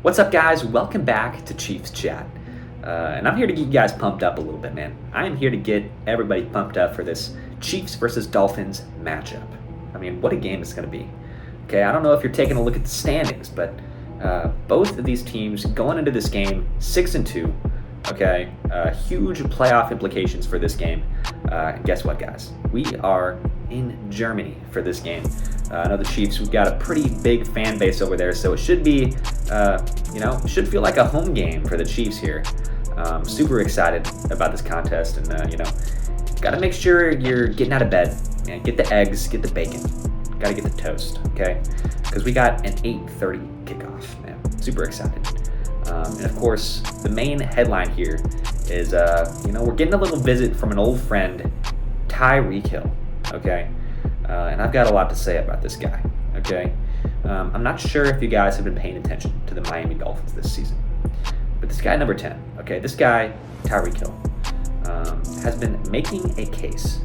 What's up, guys? Welcome back to Chiefs Chat. And I'm here to get you guys pumped up a little bit, man. I am here to get everybody pumped up for this Chiefs versus Dolphins matchup. I mean, what a game it's going to be. Okay, I don't know if you're taking a look at the standings, but both of these teams going into this game 6-2. Okay, huge playoff implications for this game. And guess what, guys? We are in Germany for this game. I know the Chiefs, we've got a pretty big fan base over there, so it should be, should feel like a home game for the Chiefs here. Super excited about this contest, and, got to make sure you're getting out of bed, man. Get the eggs, get the bacon, got to get the toast, okay? Because we got an 8:30 kickoff, man. Super excited. And of course, the main headline here is, we're getting a little visit from an old friend, Tyreek Hill, okay? And I've got a lot to say about this guy, okay? I'm not sure if you guys have been paying attention to the Miami Dolphins this season, but this guy, number 10, okay, this guy, Tyreek Hill, has been making a case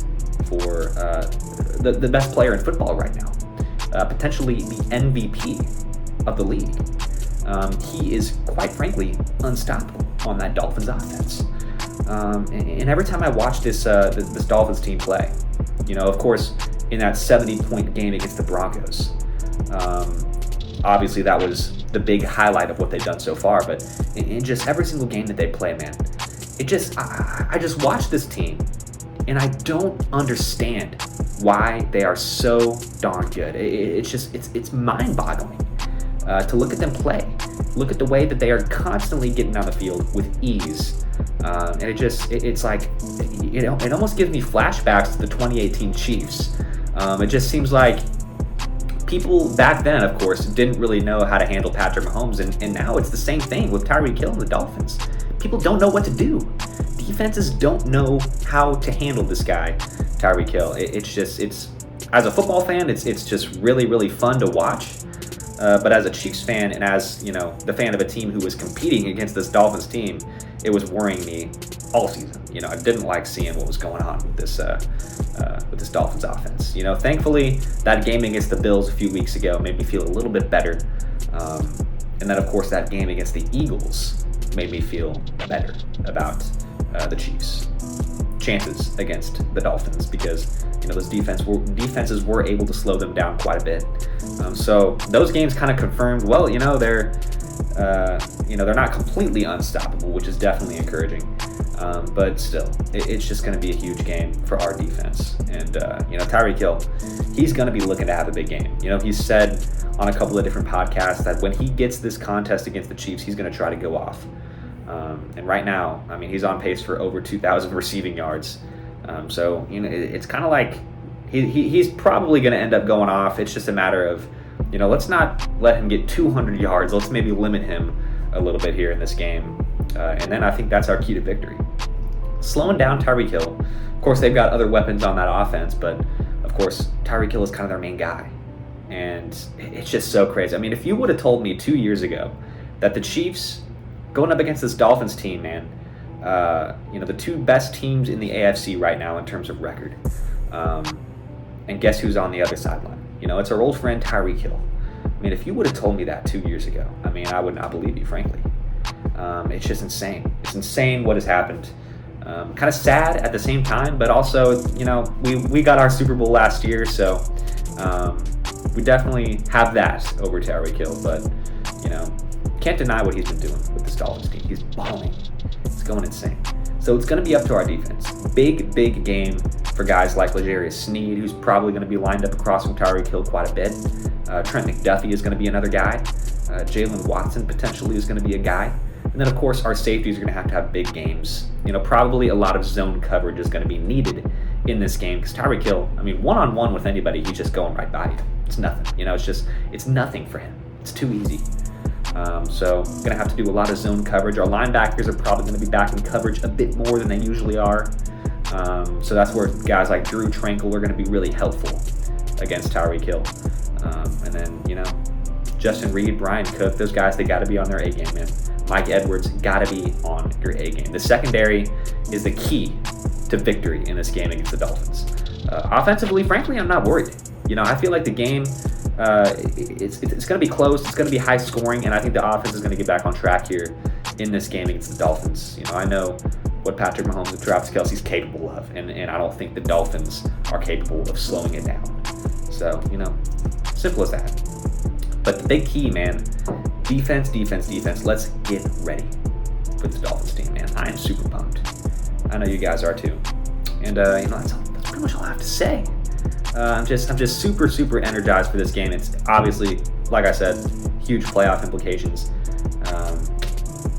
for the best player in football right now, potentially the MVP of the league. He is, quite frankly, unstoppable on that Dolphins offense. And every time I watch this Dolphins team play, of course, in that 70-point game against the Broncos, obviously that was the big highlight of what they've done so far. But in just every single game that they play, man, I just watch this team, and I don't understand why they are so darn good. It's mind-boggling to look at them play. Look at the way that they are constantly getting on the field with ease. And it almost gives me flashbacks to the 2018 Chiefs. It just seems like people back then, of course, didn't really know how to handle Patrick Mahomes, and now it's the same thing with Tyreek Hill and the Dolphins. People don't know what to do. Defenses don't know how to handle this guy, Tyreek Hill. It's as a football fan, it's just really, really fun to watch. But as a Chiefs fan, and as the fan of a team who was competing against this Dolphins team, it was worrying me all season. I didn't like seeing what was going on with this Dolphins offense. Thankfully, that game against the Bills a few weeks ago made me feel a little bit better. And then, of course, that game against the Eagles made me feel better about the Chiefs' chances against the Dolphins, because those defenses were able to slow them down quite a bit. So those games kind of confirmed, well, they're not completely unstoppable, which is definitely encouraging. But still, it's just going to be a huge game for our defense. And Tyreek Hill, he's going to be looking to have a big game. He's said on a couple of different podcasts that when he gets this contest against the Chiefs, he's going to try to go off. And right now, I mean, he's on pace for over 2,000 receiving yards. So it's kind of like he's probably going to end up going off. It's just a matter of, let's not let him get 200 yards. Let's maybe limit him a little bit here in this game. And then I think that's our key to victory. Slowing down Tyreek Hill. Of course, they've got other weapons on that offense, but of course, Tyreek Hill is kind of their main guy. And it's just so crazy. I mean, if you would have told me 2 years ago that the Chiefs going up against this Dolphins team, man, the two best teams in the AFC right now in terms of record. And guess who's on the other sideline? It's our old friend Tyreek Hill. I mean, if you would have told me that 2 years ago, I mean, I would not believe you, frankly. It's just insane. It's insane what has happened. Kind of sad at the same time, but also, we got our Super Bowl last year, so we definitely have that over Tyreek Hill, but, can't deny what he's been doing with this Dolphins team. He's balling. It's going insane. So it's going to be up to our defense. Big, big game for guys like L'Jarius Sneed, who's probably going to be lined up across from Tyreek Hill quite a bit. Trent McDuffie is going to be another guy. Jalen Watson potentially is going to be a guy. And then, of course, our safeties are going to have big games. Probably a lot of zone coverage is going to be needed in this game, because Tyreek Hill, I mean, one-on-one with anybody, he's just going right by you. It's nothing. It's nothing for him. It's too easy. So going to have to do a lot of zone coverage. Our linebackers are probably going to be back in coverage a bit more than they usually are. So that's where guys like Drew Tranquil are going to be really helpful against Tyreek Hill. And then, Justin Reed, Brian Cook, those guys, they got to be on their A game, man. Mike Edwards, got to be on your A game. The secondary is the key to victory in this game against the Dolphins. Offensively, frankly, I'm not worried. I feel like the game It's going to be close. It's going to be high scoring, and I think the offense is going to get back on track here in this game against the Dolphins. I know what Patrick Mahomes and Travis Kelce's capable of, and I don't think the Dolphins are capable of slowing it down. So, simple as that. But the big key, man, defense. Let's get ready for this Dolphins team, man. I am super pumped. I know you guys are too. And that's pretty much all I have to say. I'm just super energized for this game. It's obviously, like I said, huge playoff implications.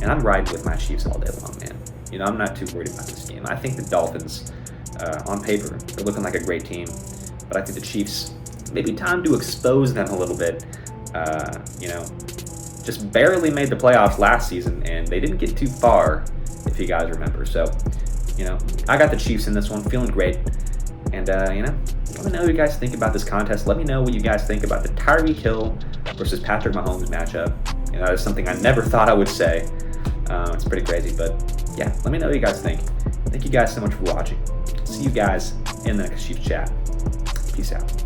And I'm riding with my Chiefs all day long, man. I'm not too worried about this game. I think the Dolphins, on paper, they're looking like a great team. But I think the Chiefs, maybe time to expose them a little bit. Just barely made the playoffs last season, and they didn't get too far, if you guys remember. So, I got the Chiefs in this one, feeling great. And, let me know what you guys think about this contest. Let me know what you guys think about the Tyreek Hill versus Patrick Mahomes matchup. That is something I never thought I would say. It's pretty crazy, but yeah, let me know what you guys think. Thank you guys so much for watching. See you guys in the next Chiefs chat. Peace out.